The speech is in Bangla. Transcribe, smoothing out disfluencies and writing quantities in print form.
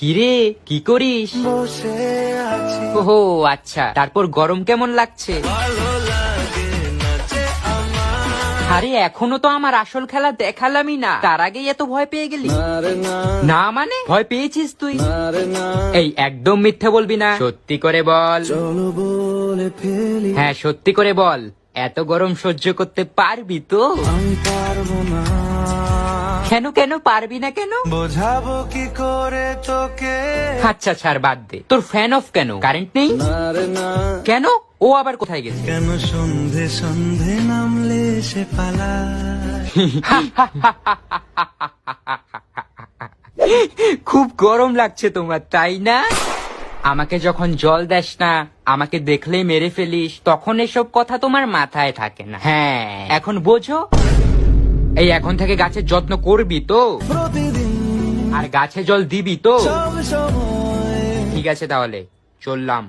কিরে কি করিস? বসে আছি ওহো আচ্ছা, তারপর গরম কেমন লাগছে? ভালো লাগে না যে আমার আরে এখনো তো আমার আসল খেলা দেখালামই না, তার আগেই এত ভয় পেয়ে গেলি? আরে না না মানে ভয় পেয়েছিস তুই? আরে না এই একদম মিথ্যে বলবি না, সত্যি করে বল। চলো বলে ফেলি হ্যাঁ সত্যি করে বল, এত গরম সহ্য করতে পারবি তো? আমি পারবো না কেন কেন পারবি না কেন? বোঝাবো কি করে তোকে আচ্ছা ছাড় বাদ দে, তোর ফ্যান অফ কেন? কারেন্ট নেই আরে না কেন? ও আবার কোথায় গেছে? কেন সন্ধে সন্ধে নামলে সে পালায় খুব গরম লাগছে তোমার তাই না? আমাকে যখন জল দেস না, আমাকে দেখলেই মেরে ফেলিস, তখন এসব কথা তোমার মাথায় থাকে না। হ্যাঁ এখন বোঝো। এই এখন থেকে গাছের যত্ন করবি তো? প্রতিদিন আর গাছে জল দিবি তো? সব সময় ঠিক আছে তাহলে চললাম।